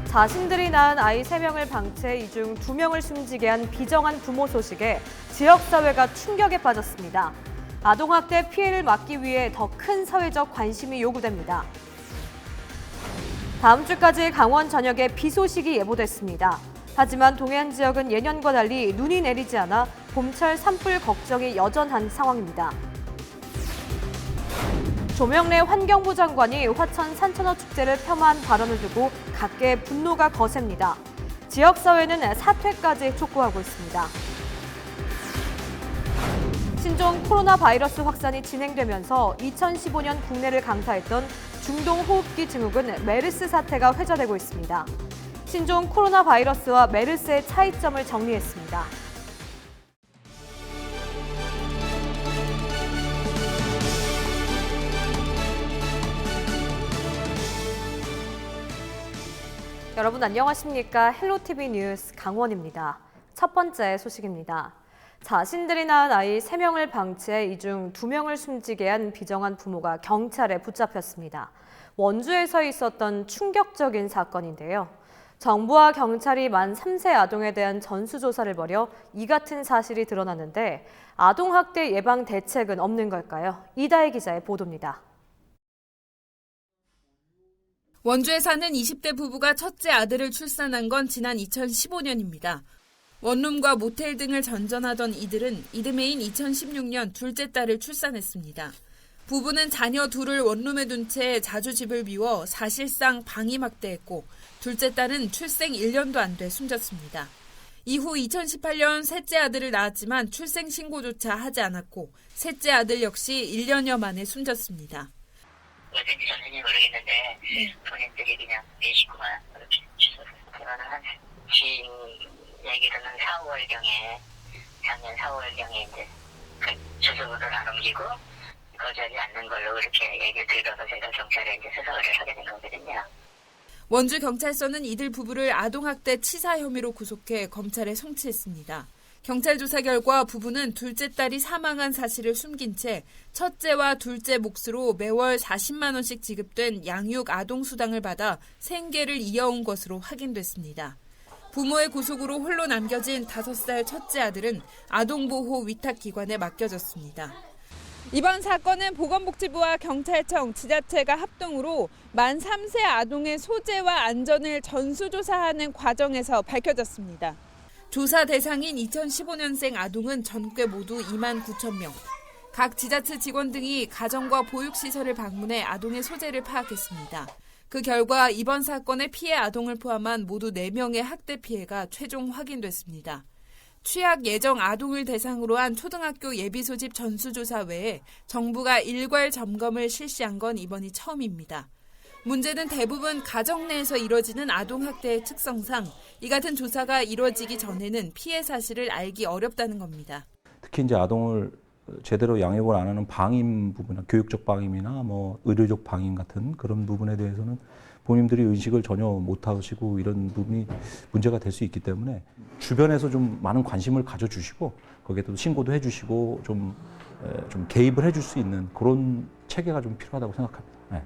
자신들이 낳은 아이 3명을 방치해 이 중 2명을 숨지게 한 비정한 부모 소식에 지역사회가 충격에 빠졌습니다. 아동학대 피해를 막기 위해 더 큰 사회적 관심이 요구됩니다. 다음 주까지 강원 전역에 비 소식이 예보됐습니다. 하지만 동해안 지역은 예년과 달리 눈이 내리지 않아 봄철 산불 걱정이 여전한 상황입니다. 조명래 환경부 장관이 화천 산천어 축제를 폄하한 발언을 두고 각계의 분노가 거셉니다. 지역사회는 사퇴까지 촉구하고 있습니다. 신종 코로나 바이러스 확산이 진행되면서 2015년 국내를 강타했던 중동호흡기 증후군 메르스 사태가 회자되고 있습니다. 신종 코로나 바이러스와 메르스의 차이점을 정리했습니다. 여러분 안녕하십니까? 헬로티비 뉴스 강원입니다. 첫 번째 소식입니다. 자신들이 낳은 아이 3명을 방치해 이 중 2명을 숨지게 한 비정한 부모가 경찰에 붙잡혔습니다. 원주에서 있었던 충격적인 사건인데요. 정부와 경찰이 만 3세 아동에 대한 전수조사를 벌여 이 같은 사실이 드러났는데 아동학대 예방 대책은 없는 걸까요? 이다혜 기자의 보도입니다. 원주에 사는 20대 부부가 첫째 아들을 출산한 건 지난 2015년입니다. 원룸과 모텔 등을 전전하던 이들은 이듬해인 2016년 둘째 딸을 출산했습니다. 부부는 자녀 둘을 원룸에 둔 채 자주 집을 비워 사실상 방임학대했고 둘째 딸은 출생 1년도 안 돼 숨졌습니다. 이후 2018년 셋째 아들을 낳았지만 출생 신고조차 하지 않았고 셋째 아들 역시 1년여 만에 숨졌습니다. 어쩐지 전혀 모르겠는데 본인들이 그냥 내 식구만 그렇게 주소를 그거는 지인 얘기로는 4월경에 작년 4월경에 이제 그 주소를 안 옮기고 거주하지 않는 걸로 그렇게 얘기를 들어서 제가 경찰에 이제 수사를 하게 된 거거든요. 원주 경찰서는 이들 부부를 아동학대 치사 혐의로 구속해 검찰에 송치했습니다. 경찰 조사 결과 부부는 둘째 딸이 사망한 사실을 숨긴 채 첫째와 둘째 몫으로 매월 40만 원씩 지급된 양육 아동수당을 받아 생계를 이어온 것으로 확인됐습니다. 부모의 구속으로 홀로 남겨진 5살 첫째 아들은 아동보호 위탁기관에 맡겨졌습니다. 이번 사건은 보건복지부와 경찰청, 지자체가 합동으로 만 3세 아동의 소재와 안전을 전수조사하는 과정에서 밝혀졌습니다. 조사 대상인 2015년생 아동은 전국에 모두 2만 9천 명. 각 지자체 직원 등이 가정과 보육시설을 방문해 아동의 소재를 파악했습니다. 그 결과 이번 사건의 피해 아동을 포함한 모두 4명의 학대 피해가 최종 확인됐습니다. 취약 예정 아동을 대상으로 한 초등학교 예비 소집 전수조사 외에 정부가 일괄 점검을 실시한 건 이번이 처음입니다. 문제는 대부분 가정 내에서 이뤄지는 아동학대의 특성상 이 같은 조사가 이루어지기 전에는 피해 사실을 알기 어렵다는 겁니다. 특히 이제 아동을 제대로 양육을 안 하는 방임 부분, 교육적 방임이나 뭐 의료적 방임 같은 그런 부분에 대해서는 부모님들이 의식을 전혀 못 하시고 이런 부분이 문제가 될 수 있기 때문에 주변에서 좀 많은 관심을 가져주시고 거기에 또 신고도 해주시고 좀 개입을 해줄 수 있는 그런 체계가 좀 필요하다고 생각합니다. 네.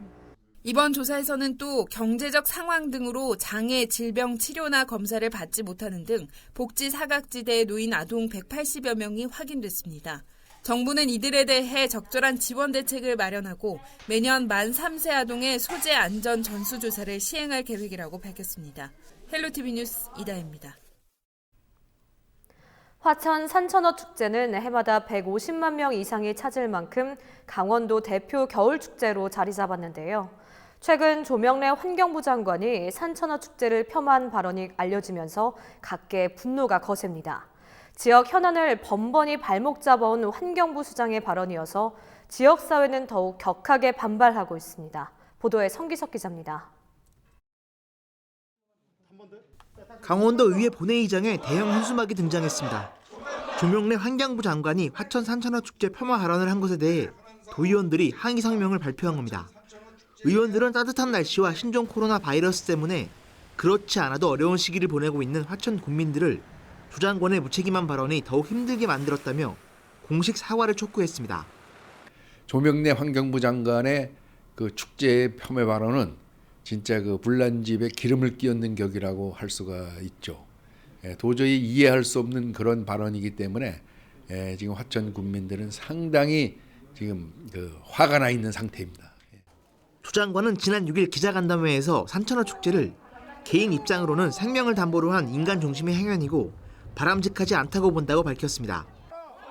이번 조사에서는 또 경제적 상황 등으로 장애, 질병 치료나 검사를 받지 못하는 등 복지 사각지대에 놓인 아동 180여 명이 확인됐습니다. 정부는 이들에 대해 적절한 지원 대책을 마련하고 매년 만 3세 아동의 소재 안전 전수조사를 시행할 계획이라고 밝혔습니다. 헬로티비 뉴스 이다혜입니다. 화천 산천어 축제는 해마다 150만 명 이상이 찾을 만큼 강원도 대표 겨울축제로 자리 잡았는데요. 최근 조명래 환경부 장관이 산천어 축제를 폄하한 발언이 알려지면서 각계의 분노가 거셉니다. 지역 현안을 번번이 발목 잡아온 환경부 수장의 발언이어서 지역사회는 더욱 격하게 반발하고 있습니다. 보도에 성기석 기자입니다. 강원도 의회 본회의장에 대형 현수막이 등장했습니다. 조명래 환경부 장관이 화천 산천어 축제 폄하 발언을 한 것에 대해 도의원들이 항의 성명을 발표한 겁니다. 의원들은 따뜻한 날씨와 신종 코로나 바이러스 때문에 그렇지 않아도 어려운 시기를 보내고 있는 화천 국민들을 조 장관의 무책임한 발언이 더욱 힘들게 만들었다며 공식 사과를 촉구했습니다. 조명래 환경부 장관의 그 축제 폄훼 발언은 진짜 그 불난집에 기름을 끼얹는 격이라고 할 수가 있죠. 도저히 이해할 수 없는 그런 발언이기 때문에 지금 화천 군민들은 상당히 지금 그 화가 나 있는 상태입니다. 조 장관은 지난 6일 기자간담회에서 산천어 축제를 개인 입장으로는 생명을 담보로 한 인간 중심의 행연이고 바람직하지 않다고 본다고 밝혔습니다.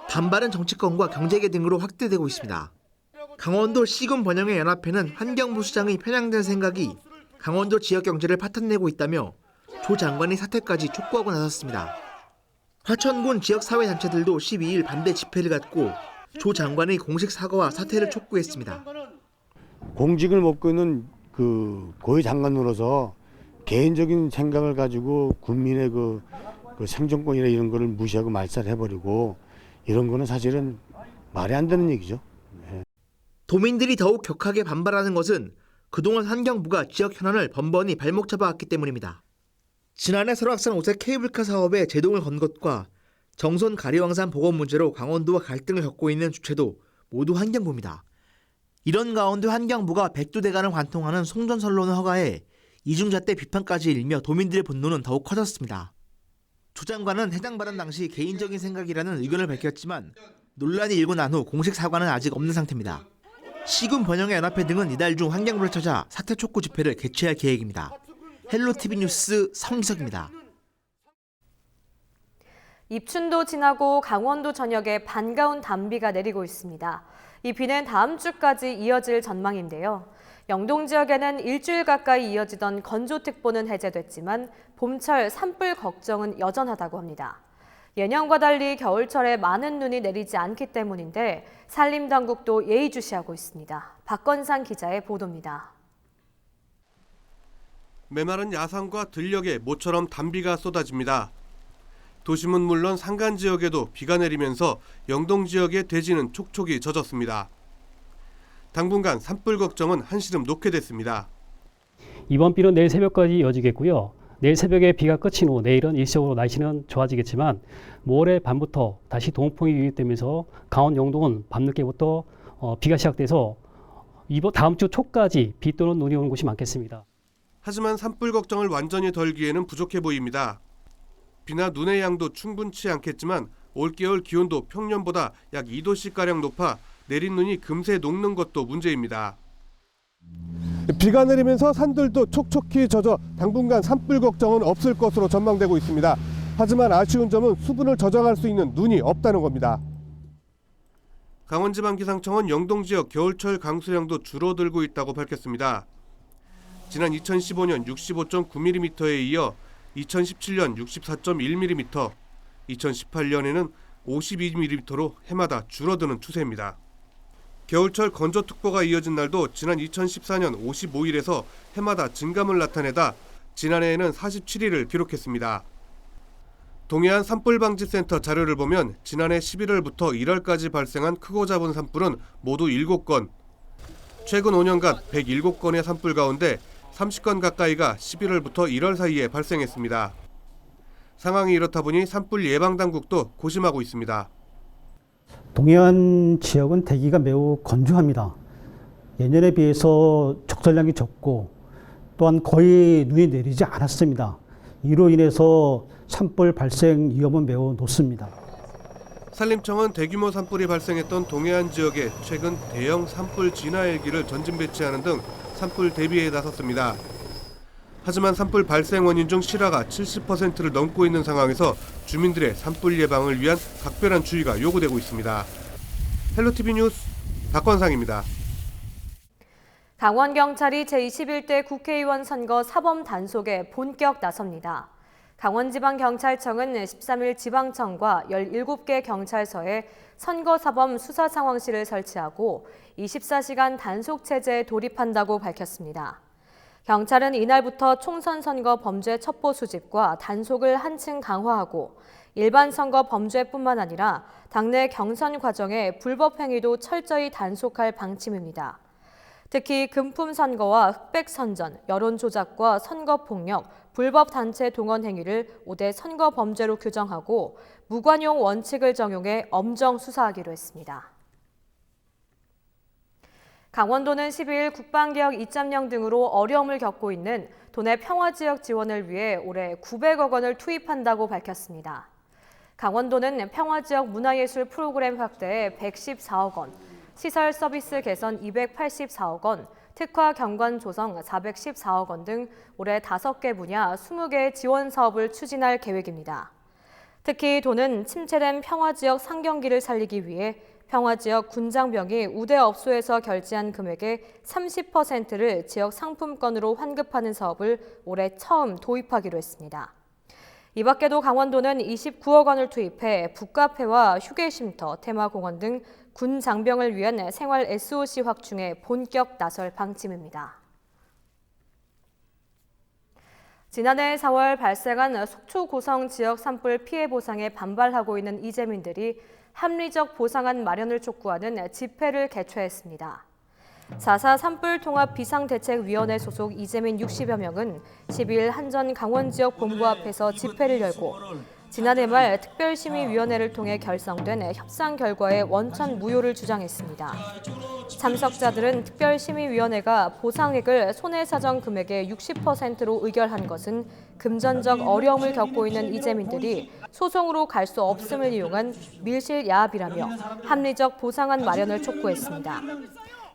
반발은 정치권과 경제계 등으로 확대되고 있습니다. 강원도 시군 번영의 연합회는 환경부 수장의 편향된 생각이 강원도 지역 경제를 파탄내고 있다며 조 장관의 사퇴까지 촉구하고 나섰습니다. 화천군 지역사회단체들도 12일 반대 집회를 갖고 조 장관의 공식 사과와 사퇴를 촉구했습니다. 공직을 맡고 있는 그 고위 장관으로서 개인적인 생각을 가지고 국민의 그 생존권이나 이런 거를 무시하고 말살해버리고 이런 거는 사실은 말이 안 되는 얘기죠. 도민들이 더욱 격하게 반발하는 것은 그동안 환경부가 지역 현안을 번번이 발목 잡아왔기 때문입니다. 지난해 설악산 오색 케이블카 사업에 제동을 건 것과 정선 가리왕산 복원 문제로 강원도와 갈등을 겪고 있는 주체도 모두 환경부입니다. 이런 가운데 환경부가 백두대간을 관통하는 송전선로는 허가해 이중잣대 비판까지 일며 도민들의 분노는 더욱 커졌습니다. 조 장관은 해당 발언 당시 개인적인 생각이라는 의견을 밝혔지만 논란이 일고 난 후 공식 사과는 아직 없는 상태입니다. 시군 번영의 연합회 등은 이달 중 환경부를 찾아 사퇴 촉구 집회를 개최할 계획입니다. 헬로티비 뉴스 성기석입니다. 입춘도 지나고 강원도 전역에 반가운 단비가 내리고 있습니다. 이 비는 다음 주까지 이어질 전망인데요. 영동 지역에는 일주일 가까이 이어지던 건조특보는 해제됐지만 봄철 산불 걱정은 여전하다고 합니다. 예년과 달리 겨울철에 많은 눈이 내리지 않기 때문인데 산림당국도 예의주시하고 있습니다. 박건상 기자의 보도입니다. 메마른 야산과 들녘에 모처럼 단비가 쏟아집니다. 도심은 물론 산간 지역에도 비가 내리면서 영동 지역의 대지는 촉촉이 젖었습니다. 당분간 산불 걱정은 한시름 놓게 됐습니다. 이번 비는 내일 새벽까지 이어지겠고요. 내일 새벽에 비가 끝인 후 내일은 일시적으로 날씨는 좋아지겠지만 모레 밤부터 다시 동풍이 유입되면서 강원 영동은 밤늦게부터 비가 시작돼서 다음 주 초까지 비 또는 눈이 오는 곳이 많겠습니다. 하지만 산불 걱정을 완전히 덜기에는 부족해 보입니다. 비나 눈의 양도 충분치 않겠지만 올겨울 기온도 평년보다 약 2도씩가량 높아 내린 눈이 금세 녹는 것도 문제입니다. 비가 내리면서 산들도 촉촉히 젖어 당분간 산불 걱정은 없을 것으로 전망되고 있습니다. 하지만 아쉬운 점은 수분을 저장할 수 있는 눈이 없다는 겁니다. 강원지방기상청은 영동 지역 겨울철 강수량도 줄어들고 있다고 밝혔습니다. 지난 2015년 65.9mm에 이어 2017년 64.1mm, 2018년에는 52mm로 해마다 줄어드는 추세입니다. 겨울철 건조특보가 이어진 날도 지난 2014년 55일에서 해마다 증감을 나타내다 지난해에는 47일을 기록했습니다. 동해안 산불방지센터 자료를 보면 지난해 11월부터 1월까지 발생한 크고 작은 산불은 모두 7건, 최근 5년간 107건의 산불 가운데 30건 가까이가 11월부터 1월 사이에 발생했습니다. 상황이 이렇다 보니 산불 예방당국도 고심하고 있습니다. 동해안 지역은 대기가 매우 건조합니다. 예년에 비해서 적설량이 적고 또한 거의 눈이 내리지 않았습니다. 이로 인해서 산불 발생 위험은 매우 높습니다. 산림청은 대규모 산불이 발생했던 동해안 지역에 최근 대형 산불 진화 헬기를 전진 배치하는 등 산불 대비에 나섰습니다. 하지만 산불 발생 원인 중 실화가 70%를 넘고 있는 상황에서 주민들의 산불 예방을 위한 각별한 주의가 요구되고 있습니다. 헬로티비 뉴스 박건상입니다. 강원경찰이 제21대 국회의원 선거 사범 단속에 본격 나섭니다. 강원지방경찰청은 13일 지방청과 17개 경찰서에 선거사범 수사상황실을 설치하고 24시간 단속체제에 돌입한다고 밝혔습니다. 경찰은 이날부터 총선 선거 범죄 첩보 수집과 단속을 한층 강화하고 일반 선거 범죄뿐만 아니라 당내 경선 과정의 불법 행위도 철저히 단속할 방침입니다. 특히 금품 선거와 흑백 선전, 여론 조작과 선거 폭력, 불법 단체 동원 행위를 5대 선거 범죄로 규정하고 무관용 원칙을 적용해 엄정 수사하기로 했습니다. 강원도는 12일 국방개혁 2.0 등으로 어려움을 겪고 있는 도내 평화지역 지원을 위해 올해 900억 원을 투입한다고 밝혔습니다. 강원도는 평화지역 문화예술 프로그램 확대에 114억 원, 시설 서비스 개선 284억 원, 특화 경관 조성 414억 원 등 올해 5개 분야 20개의 지원 사업을 추진할 계획입니다. 특히 도는 침체된 평화지역 상경기를 살리기 위해 평화지역 군장병이 우대업소에서 결제한 금액의 30%를 지역 상품권으로 환급하는 사업을 올해 처음 도입하기로 했습니다. 이 밖에도 강원도는 29억 원을 투입해 북카페와 휴게쉼터, 테마공원 등 군 장병을 위한 생활 SOC 확충에 본격 나설 방침입니다. 지난해 4월 발생한 속초 고성 지역 산불 피해 보상에 반발하고 있는 이재민들이 합리적 보상안 마련을 촉구하는 집회를 개최했습니다. 4.4 산불 통합 비상대책위원회 소속 이재민 60여 명은 12일 한전 강원 지역 본부 앞에서 집회를 열고 지난해 말 특별심의위원회를 통해 결성된 협상 결과의 원천 무효를 주장했습니다. 참석자들은 특별심의위원회가 보상액을 손해사정 금액의 60%로 의결한 것은 금전적 어려움을 겪고 있는 이재민들이 소송으로 갈 수 없음을 이용한 밀실야합이라며 합리적 보상안 마련을 촉구했습니다.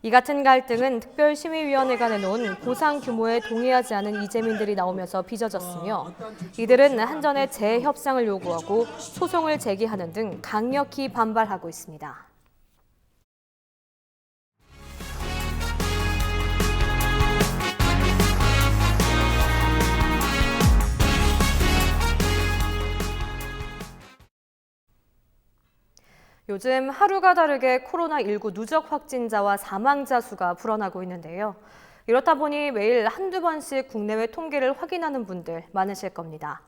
이 같은 갈등은 특별심의위원회가 내놓은 보상 규모에 동의하지 않은 이재민들이 나오면서 빚어졌으며 이들은 한전의 재협상을 요구하고 소송을 제기하는 등 강력히 반발하고 있습니다. 요즘 하루가 다르게 코로나19 누적 확진자와 사망자 수가 불어나고 있는데요. 이렇다 보니 매일 한두 번씩 국내외 통계를 확인하는 분들 많으실 겁니다.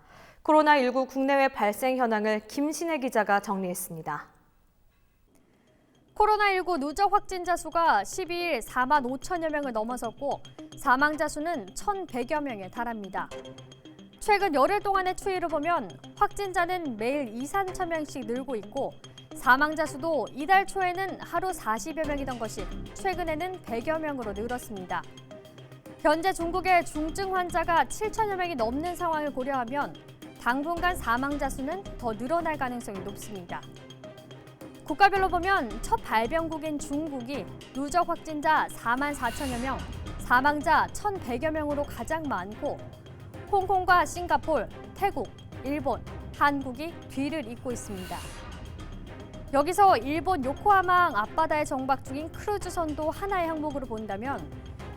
코로나19 국내외 발생 현황을 김신혜 기자가 정리했습니다. 코로나19 누적 확진자 수가 12일 4만 5천여 명을 넘어섰고 사망자 수는 1,100여 명에 달합니다. 최근 열흘 동안의 추이를 보면 확진자는 매일 2, 3천 명씩 늘고 있고 사망자 수도 이달 초에는 하루 40여 명이던 것이 최근에는 100여 명으로 늘었습니다. 현재 중국의 중증 환자가 7천여 명이 넘는 상황을 고려하면 당분간 사망자 수는 더 늘어날 가능성이 높습니다. 국가별로 보면 첫 발병국인 중국이 누적 확진자 4만 4천여 명, 사망자 1,100여 명으로 가장 많고 홍콩과 싱가포르, 태국, 일본, 한국이 뒤를 잇고 있습니다. 여기서 일본 요코하마항 앞바다에 정박 중인 크루즈선도 하나의 항목으로 본다면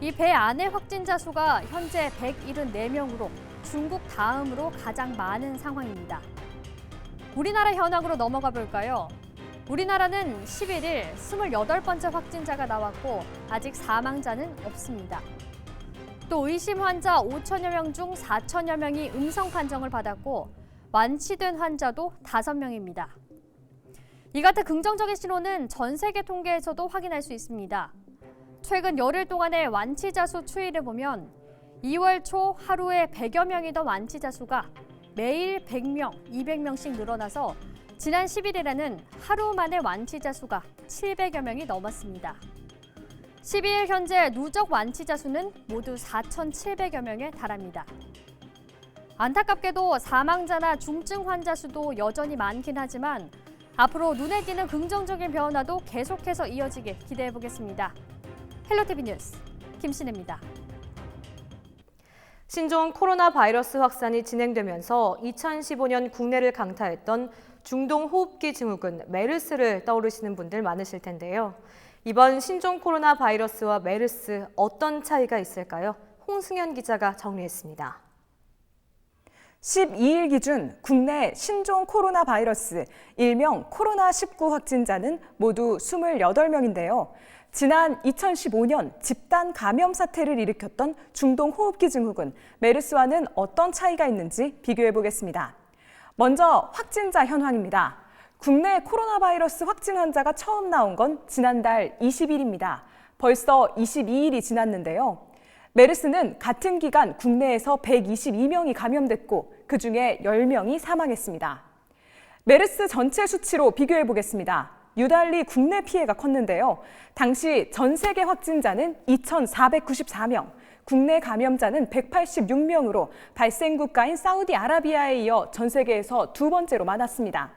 이 배 안의 확진자 수가 현재 174명으로 중국 다음으로 가장 많은 상황입니다. 우리나라 현황으로 넘어가 볼까요? 우리나라는 11일 28번째 확진자가 나왔고 아직 사망자는 없습니다. 또 의심 환자 5천여 명 중 4천여 명이 음성 판정을 받았고 완치된 환자도 5명입니다. 이 같은 긍정적인 신호는 전 세계 통계에서도 확인할 수 있습니다. 최근 열흘 동안의 완치자 수 추이를 보면 2월 초 하루에 100여 명이던 완치자 수가 매일 100명, 200명씩 늘어나서 지난 11일에는 하루 만에 완치자 수가 700여 명이 넘었습니다. 12일 현재 누적 완치자 수는 모두 4,700여 명에 달합니다. 안타깝게도 사망자나 중증 환자 수도 여전히 많긴 하지만 앞으로 눈에 띄는 긍정적인 변화도 계속해서 이어지길 기대해보겠습니다. 헬로티비 뉴스 김신혜입니다. 신종 코로나 바이러스 확산이 진행되면서 2015년 국내를 강타했던 중동 호흡기 증후군 메르스를 떠오르시는 분들 많으실 텐데요. 이번 신종 코로나 바이러스와 메르스 어떤 차이가 있을까요? 홍승현 기자가 정리했습니다. 12일 기준 국내 신종 코로나 바이러스, 일명 코로나19 확진자는 모두 28명인데요. 지난 2015년 집단 감염 사태를 일으켰던 중동 호흡기 증후군 메르스와는 어떤 차이가 있는지 비교해 보겠습니다. 먼저 확진자 현황입니다. 국내 코로나 바이러스 확진 환자가 처음 나온 건 지난달 20일입니다. 벌써 22일이 지났는데요. 메르스는 같은 기간 국내에서 122명이 감염됐고 그중에 10명이 사망했습니다. 메르스 전체 수치로 비교해 보겠습니다. 유달리 국내 피해가 컸는데요. 당시 전 세계 확진자는 2,494명, 국내 감염자는 186명으로 발생 국가인 사우디아라비아에 이어 전 세계에서 두 번째로 많았습니다.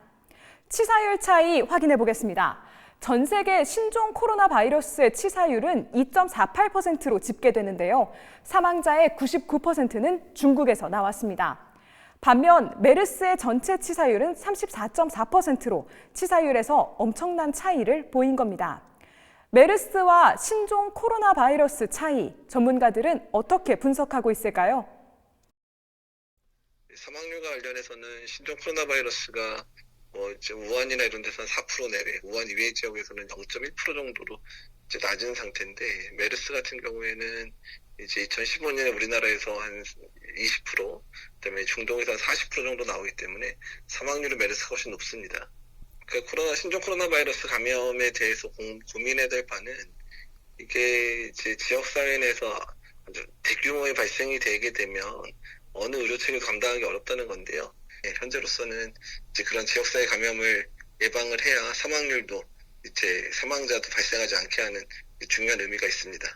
치사율 차이 확인해 보겠습니다. 전 세계 신종 코로나 바이러스의 치사율은 2.48%로 집계되는데요. 사망자의 99%는 중국에서 나왔습니다. 반면 메르스의 전체 치사율은 34.4%로 치사율에서 엄청난 차이를 보인 겁니다. 메르스와 신종 코로나 바이러스 차이, 전문가들은 어떻게 분석하고 있을까요? 사망률과 관련해서는 신종 코로나 바이러스가 이제 우한이나 이런 데서는 4% 내외, 우한 이외의 지역에서는 0.1% 정도로 이제 낮은 상태인데, 메르스 같은 경우에는 이제 2015년에 우리나라에서 한 20%, 그다음에 중동에서 한 40% 정도 나오기 때문에 사망률은 메르스가 훨씬 높습니다. 그러니까 신종 코로나 바이러스 감염에 대해서 고민해야 될 바는, 이게 이제 지역사회 내에서 아주 대규모의 발생이 되게 되면 어느 의료체계를 감당하기 어렵다는 건데요. 현재로서는 이제 그런 지역사회 감염을 예방을 해야 사망률도 이제 사망자도 발생하지 않게 하는 중요한 의미가 있습니다.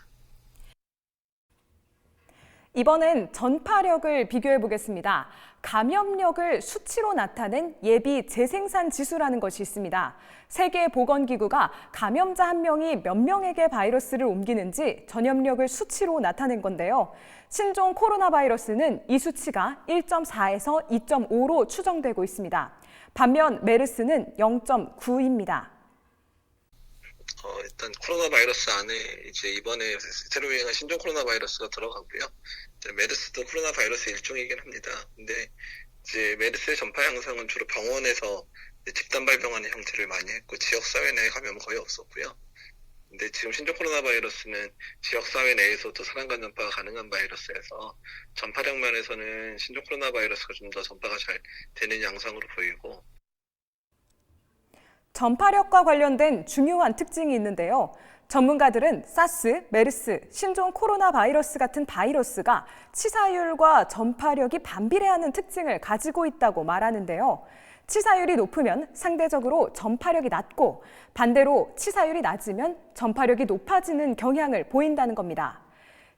이번엔 전파력을 비교해 보겠습니다. 감염력을 수치로 나타낸 예비 재생산 지수라는 것이 있습니다. 세계보건기구가 감염자 한 명이 몇 명에게 바이러스를 옮기는지 전염력을 수치로 나타낸 건데요. 신종 코로나 바이러스는 이 수치가 1.4에서 2.5로 추정되고 있습니다. 반면 메르스는 0.9입니다. 일단 코로나 바이러스 안에 이제 이번에 새로 유행한 신종 코로나 바이러스가 들어가고요. 메르스도 코로나 바이러스 일종이긴 합니다. 근데 이제 메르스의 전파 양상은 주로 병원에서 집단 발병하는 형태를 많이 했고, 지역사회 내에 감염은 거의 없었고요. 근데 지금 신종 코로나 바이러스는 지역사회 내에서도 사람 전파가 가능한 바이러스여서 전파력 면에서는 신종 코로나 바이러스가 좀 더 전파가 잘 되는 양상으로 보이고, 전파력과 관련된 중요한 특징이 있는데요. 전문가들은 사스, 메르스, 신종 코로나 바이러스 같은 바이러스가 치사율과 전파력이 반비례하는 특징을 가지고 있다고 말하는데요. 치사율이 높으면 상대적으로 전파력이 낮고, 반대로 치사율이 낮으면 전파력이 높아지는 경향을 보인다는 겁니다.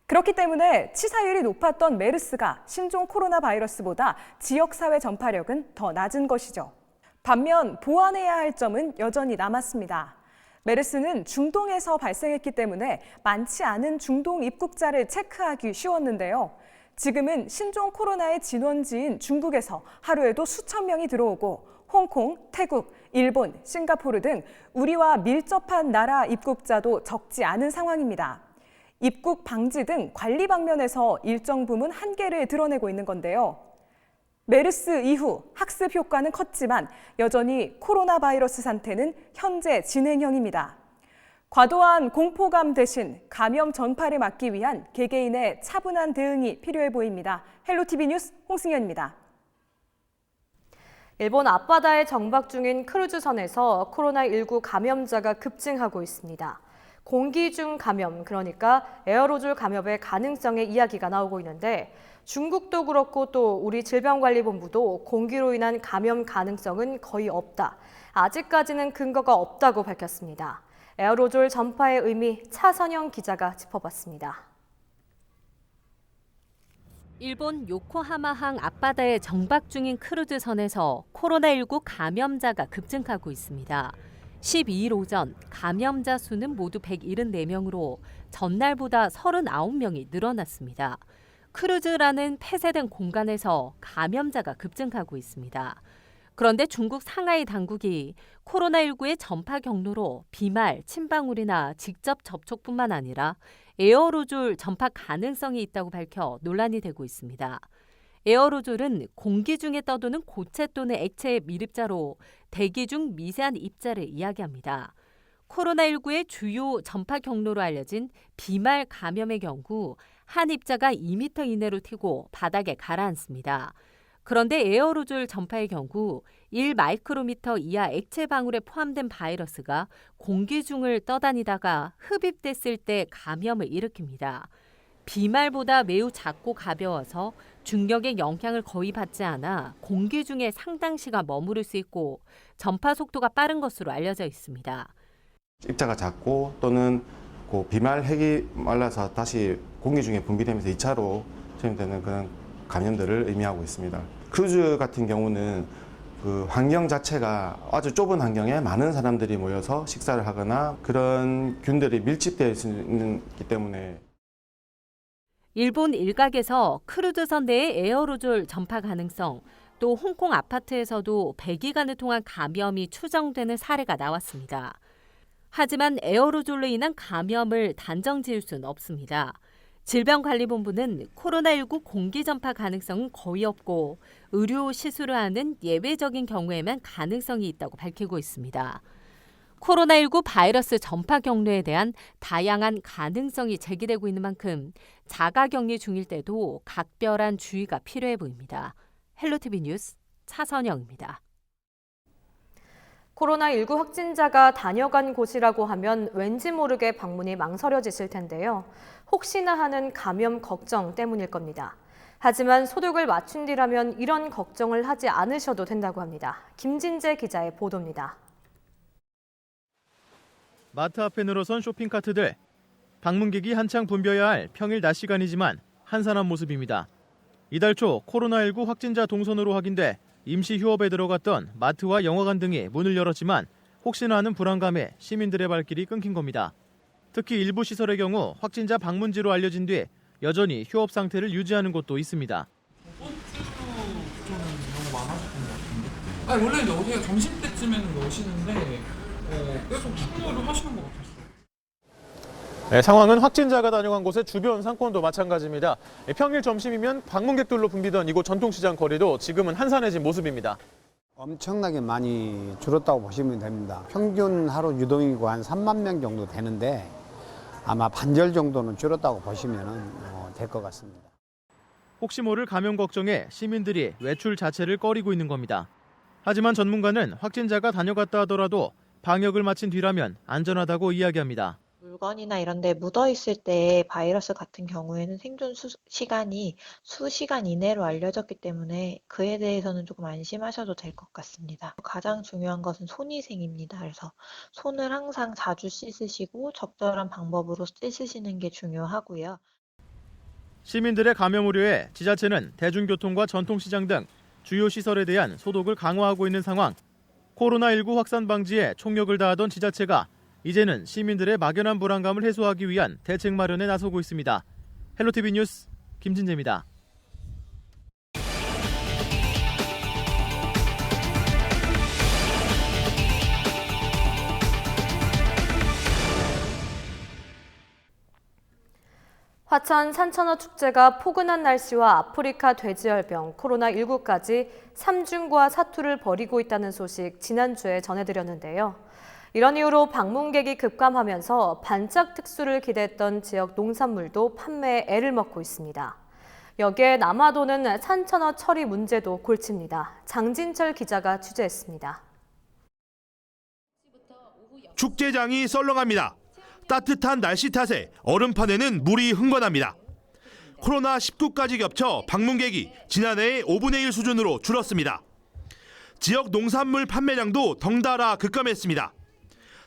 그렇기 때문에 치사율이 높았던 메르스가 신종 코로나 바이러스보다 지역사회 전파력은 더 낮은 것이죠. 반면 보완해야 할 점은 여전히 남았습니다. 메르스는 중동에서 발생했기 때문에 많지 않은 중동 입국자를 체크하기 쉬웠는데요. 지금은 신종 코로나의 진원지인 중국에서 하루에도 수천 명이 들어오고, 홍콩, 태국, 일본, 싱가포르 등 우리와 밀접한 나라 입국자도 적지 않은 상황입니다. 입국 방지 등 관리 방면에서 일정 부분 한계를 드러내고 있는 건데요. 메르스 이후 학습 효과는 컸지만 여전히 코로나 바이러스 상태는 현재 진행형입니다. 과도한 공포감 대신 감염 전파를 막기 위한 개개인의 차분한 대응이 필요해 보입니다. 헬로티비 뉴스 홍승현입니다. 일본 앞바다에 정박 중인 크루즈선에서 코로나19 감염자가 급증하고 있습니다. 공기 중 감염, 그러니까 에어로졸 감염의 가능성의 이야기가 나오고 있는데, 중국도 그렇고 또 우리 질병관리본부도 공기로 인한 감염 가능성은 거의 없다. 아직까지는 근거가 없다고 밝혔습니다. 에어로졸 전파의 의미, 차선영 기자가 짚어봤습니다. 일본 요코하마항 앞바다에 정박 중인 크루즈선에서 코로나19 감염자가 급증하고 있습니다. 12일 오전 감염자 수는 모두 174명으로 전날보다 39명이 늘어났습니다. 크루즈라는 폐쇄된 공간에서 감염자가 급증하고 있습니다. 그런데 중국 상하이 당국이 코로나19의 전파 경로로 비말, 침방울이나 직접 접촉뿐만 아니라 에어로졸 전파 가능성이 있다고 밝혀 논란이 되고 있습니다. 에어로졸은 공기 중에 떠도는 고체 또는 액체의 밀입자로 대기 중 미세한 입자를 이야기합니다. 코로나19의 주요 전파 경로로 알려진 비말 감염의 경우 한 입자가 2m 이내로 튀고 바닥에 가라앉습니다. 그런데 에어로졸 전파의 경우 1마이크로미터 이하 액체 방울에 포함된 바이러스가 공기 중을 떠다니다가 흡입됐을 때 감염을 일으킵니다. 비말보다 매우 작고 가벼워서 중력의 영향을 거의 받지 않아 공기 중에 상당 시간 머무를 수 있고 전파 속도가 빠른 것으로 알려져 있습니다. 입자가 작고 또는 그 비말 핵이 말라서 다시 공기 중에 분비되면서 2차로 전염되는 그런 감염들을 의미하고 있습니다. 크루즈 같은 경우는 그 환경 자체가 아주 좁은 환경에 많은 사람들이 모여서 식사를 하거나 그런 균들이 밀집되어 있기 때문에 일본 일각에서 크루즈선 내의 에어로졸 전파 가능성, 또 홍콩 아파트에서도 배기관을 통한 감염이 추정되는 사례가 나왔습니다. 하지만 에어로졸로 인한 감염을 단정 지을 수는 없습니다. 질병관리본부는 코로나19 공기 전파 가능성은 거의 없고 의료 시술을 하는 예외적인 경우에만 가능성이 있다고 밝히고 있습니다. 코로나19 바이러스 전파 경로에 대한 다양한 가능성이 제기되고 있는 만큼 자가격리 중일 때도 각별한 주의가 필요해 보입니다. 헬로티비 뉴스 차선영입니다. 코로나19 확진자가 다녀간 곳이라고 하면 왠지 모르게 방문이 망설여지실 텐데요. 혹시나 하는 감염 걱정 때문일 겁니다. 하지만 소득을 맞춘 뒤라면 이런 걱정을 하지 않으셔도 된다고 합니다. 김진재 기자의 보도입니다. 마트 앞에 늘어선 쇼핑카트들. 방문객이 한창 붐벼야 할 평일 낮 시간이지만 한산한 모습입니다. 이달 초 코로나19 확진자 동선으로 확인돼 임시 휴업에 들어갔던 마트와 영화관 등이 문을 열었지만 혹시나 하는 불안감에 시민들의 발길이 끊긴 겁니다. 특히 일부 시설의 경우 확진자 방문지로 알려진 뒤 여전히 휴업 상태를 유지하는 곳도 있습니다. 아니 원래 이제 어디가 점심때쯤에는 오시는데 계속 축구를 하시는 것 같았어요. 네, 상황은 확진자가 다녀간 곳의 주변 상권도 마찬가지입니다. 평일 점심이면 방문객들로 붐비던 이곳 전통시장 거리도 지금은 한산해진 모습입니다. 엄청나게 많이 줄었다고 보시면 됩니다. 평균 하루 유동인구 한 3만 명 정도 되는데 아마 반절 정도는 줄었다고 보시면 될 것 같습니다. 혹시 모를 감염 걱정에 시민들이 외출 자체를 꺼리고 있는 겁니다. 하지만 전문가는 확진자가 다녀갔다 하더라도 방역을 마친 뒤라면 안전하다고 이야기합니다. 물건이나 이런 데 묻어 있을 때 바이러스 같은 경우에는 생존 시간이 수시간 이내로 알려졌기 때문에 그에 대해서는 조금 안심하셔도 될 것 같습니다. 가장 중요한 것은 손위생입니다. 그래서 손을 항상 자주 씻으시고 적절한 방법으로 씻으시는 게 중요하고요. 시민들의 감염 우려에 지자체는 대중교통과 전통시장 등 주요 시설에 대한 소독을 강화하고 있는 상황. 코로나19 확산 방지에 총력을 다하던 지자체가 이제는 시민들의 막연한 불안감을 해소하기 위한 대책 마련에 나서고 있습니다. 헬로티비 뉴스 김진재입니다. 화천 산천어 축제가 포근한 날씨와 아프리카 돼지열병, 코로나19까지 삼중과 사투를 벌이고 있다는 소식 지난주에 전해드렸는데요. 이런 이유로 방문객이 급감하면서 반짝 특수를 기대했던 지역 농산물도 판매에 애를 먹고 있습니다. 여기에 남아도는 산천어 처리 문제도 골칩니다. 장진철 기자가 취재했습니다. 축제장이 썰렁합니다. 따뜻한 날씨 탓에 얼음판에는 물이 흥건합니다. 코로나19까지 겹쳐 방문객이 지난해의 5분의 1 수준으로 줄었습니다. 지역 농산물 판매량도 덩달아 급감했습니다.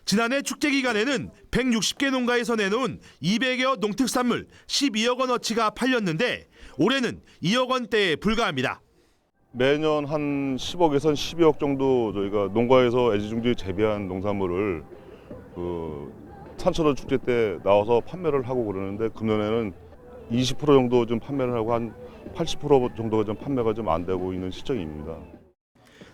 지난해 축제 기간에는 160개 농가에서 내놓은 200여 농특산물 12억 원어치가 팔렸는데 올해는 2억 원대에 불과합니다. 매년 한 10억에서 12억 정도 저희가 농가에서 애지중지 재배한 농산물을 산천어 축제 때 나와서 판매를 하고 그러는데 금년에는 20% 정도 좀 판매를 하고 한 80% 정도가 좀 판매가 좀 안 되고 있는 실정입니다.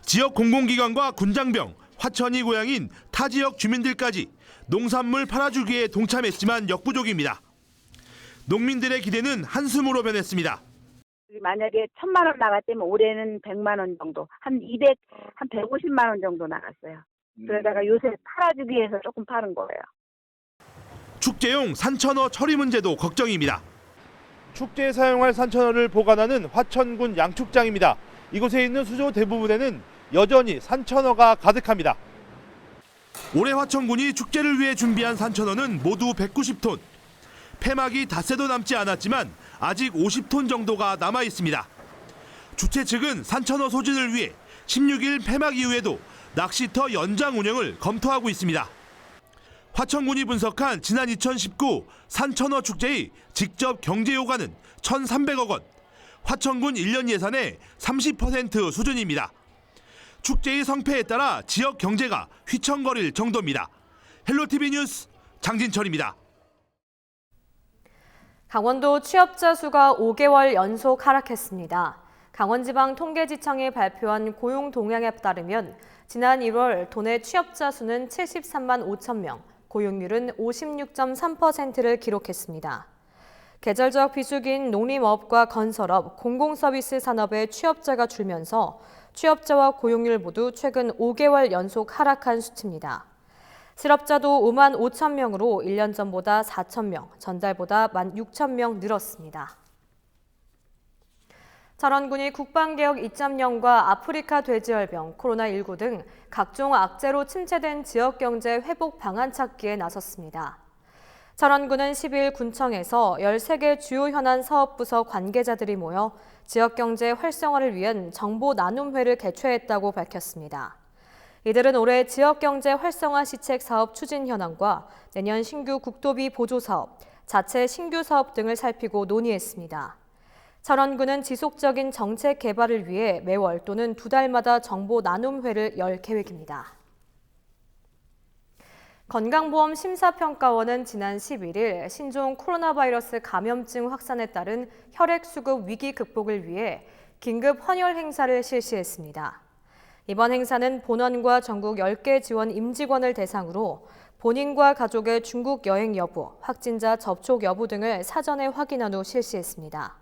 지역 공공기관과 군장병, 화천이 고향인 타 지역 주민들까지 농산물 팔아주기에 동참했지만 역부족입니다. 농민들의 기대는 한숨으로 변했습니다. 만약에 1,000만 원 나갔다면 올해는 100만 원 정도, 한 150만 원 정도 나갔어요. 그러다가 요새 팔아주기 위해서 조금 파는 거예요. 축제용 산천어 처리 문제도 걱정입니다. 축제에 사용할 산천어를 보관하는 화천군 양축장입니다. 이곳에 있는 수조 대부분에는 여전히 산천어가 가득합니다. 올해 화천군이 축제를 위해 준비한 산천어는 모두 190톤. 폐막이 닷새도 남지 않았지만 아직 50톤 정도가 남아 있습니다. 주최 측은 산천어 소진을 위해 16일 폐막 이후에도 낚시터 연장 운영을 검토하고 있습니다. 화천군이 분석한 지난 2019 산천어 축제의 직접 경제 효과는 1,300억 원, 화천군 1년 예산의 30% 수준입니다. 축제의 성패에 따라 지역 경제가 휘청거릴 정도입니다. 헬로티비 뉴스 장진철입니다. 강원도 취업자 수가 5개월 연속 하락했습니다. 강원지방통계지청이 발표한 고용 동향에 따르면 지난 1월 도내 취업자 수는 73만 5천 명, 고용률은 56.3%를 기록했습니다. 계절적 비수기인 농림업과 건설업, 공공서비스 산업의 취업자가 줄면서 취업자와 고용률 모두 최근 5개월 연속 하락한 수치입니다. 실업자도 5만 5천 명으로 1년 전보다 4천 명, 전달보다 1만 6천 명 늘었습니다. 철원군이 국방개혁 2.0과 아프리카 돼지열병, 코로나19 등 각종 악재로 침체된 지역경제 회복 방안 찾기에 나섰습니다. 철원군은 10일 군청에서 13개 주요 현안 사업부서 관계자들이 모여 지역경제 활성화를 위한 정보 나눔회를 개최했다고 밝혔습니다. 이들은 올해 지역경제 활성화 시책 사업 추진 현황과 내년 신규 국도비 보조 사업, 자체 신규 사업 등을 살피고 논의했습니다. 철원군은 지속적인 정책 개발을 위해 매월 또는 2달마다 정보 나눔회를 열 계획입니다. 건강보험 심사평가원은 지난 11일 신종 코로나 바이러스 감염증 확산에 따른 혈액수급 위기 극복을 위해 긴급 헌혈 행사를 실시했습니다. 이번 행사는 본원과 전국 10개 지원 임직원을 대상으로 본인과 가족의 중국 여행 여부, 확진자 접촉 여부 등을 사전에 확인한 후 실시했습니다.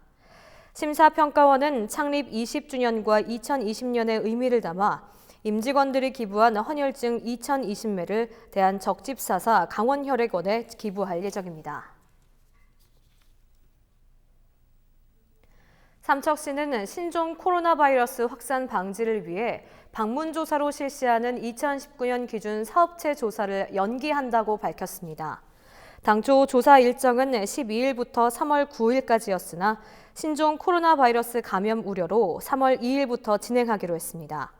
심사평가원은 창립 20주년과 2020년의 의미를 담아 임직원들이 기부한 헌혈증 2020매를 대한적집사사 강원혈액원에 기부할 예정입니다. 삼척시는 신종 코로나 바이러스 확산 방지를 위해 방문조사로 실시하는 2019년 기준 사업체 조사를 연기한다고 밝혔습니다. 당초 조사 일정은 12일부터 3월 9일까지였으나 신종 코로나 바이러스 감염 우려로 3월 2일부터 진행하기로 했습니다.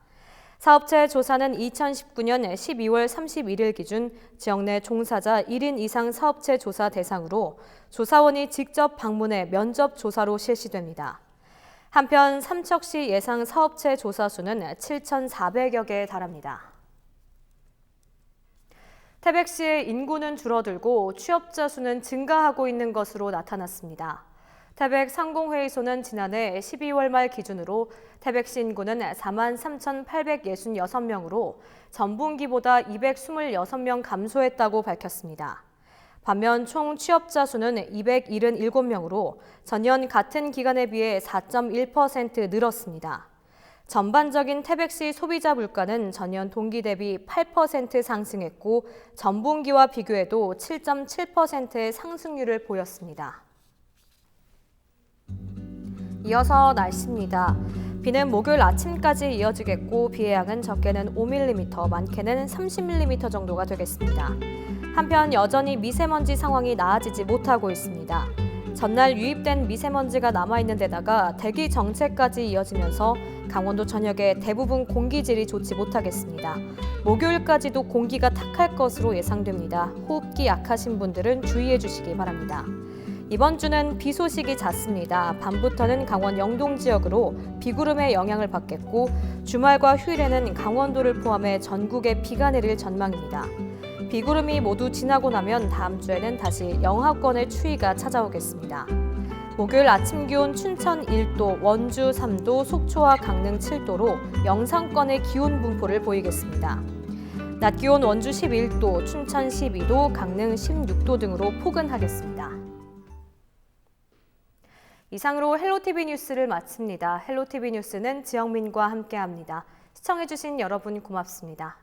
사업체 조사는 2019년 12월 31일 기준 지역 내 종사자 1인 이상 사업체 조사 대상으로 조사원이 직접 방문해 면접 조사로 실시됩니다. 한편 삼척시 예상 사업체 조사 수는 7,400여 개에 달합니다. 태백시의 인구는 줄어들고 취업자 수는 증가하고 있는 것으로 나타났습니다. 태백 상공회의소는 지난해 12월 말 기준으로 태백시 인구는 4만 3,866명으로 전분기보다 226명 감소했다고 밝혔습니다. 반면 총 취업자 수는 277명으로 전년 같은 기간에 비해 4.1% 늘었습니다. 전반적인 태백시 소비자 물가는 전년 동기 대비 8% 상승했고 전분기와 비교해도 7.7%의 상승률을 보였습니다. 이어서 날씨입니다. 비는 목요일 아침까지 이어지겠고 비의 양은 적게는 5mm, 많게는 30mm 정도가 되겠습니다. 한편 여전히 미세먼지 상황이 나아지지 못하고 있습니다. 전날 유입된 미세먼지가 남아있는 데다가 대기 정체까지 이어지면서 강원도 전역의 대부분 공기질이 좋지 못하겠습니다. 목요일까지도 공기가 탁할 것으로 예상됩니다. 호흡기 약하신 분들은 주의해 주시기 바랍니다. 이번 주는 비 소식이 잦습니다. 밤부터는 강원 영동 지역으로 비구름의 영향을 받겠고 주말과 휴일에는 강원도를 포함해 전국에 비가 내릴 전망입니다. 비구름이 모두 지나고 나면 다음 주에는 다시 영하권의 추위가 찾아오겠습니다. 목요일 아침 기온 춘천 1도, 원주 3도, 속초와 강릉 7도로 영상권의 기온 분포를 보이겠습니다. 낮 기온 원주 11도, 춘천 12도, 강릉 16도 등으로 포근하겠습니다. 이상으로 헬로티비 뉴스를 마칩니다. 헬로티비 뉴스는 지영민과 함께합니다. 시청해주신 여러분 고맙습니다.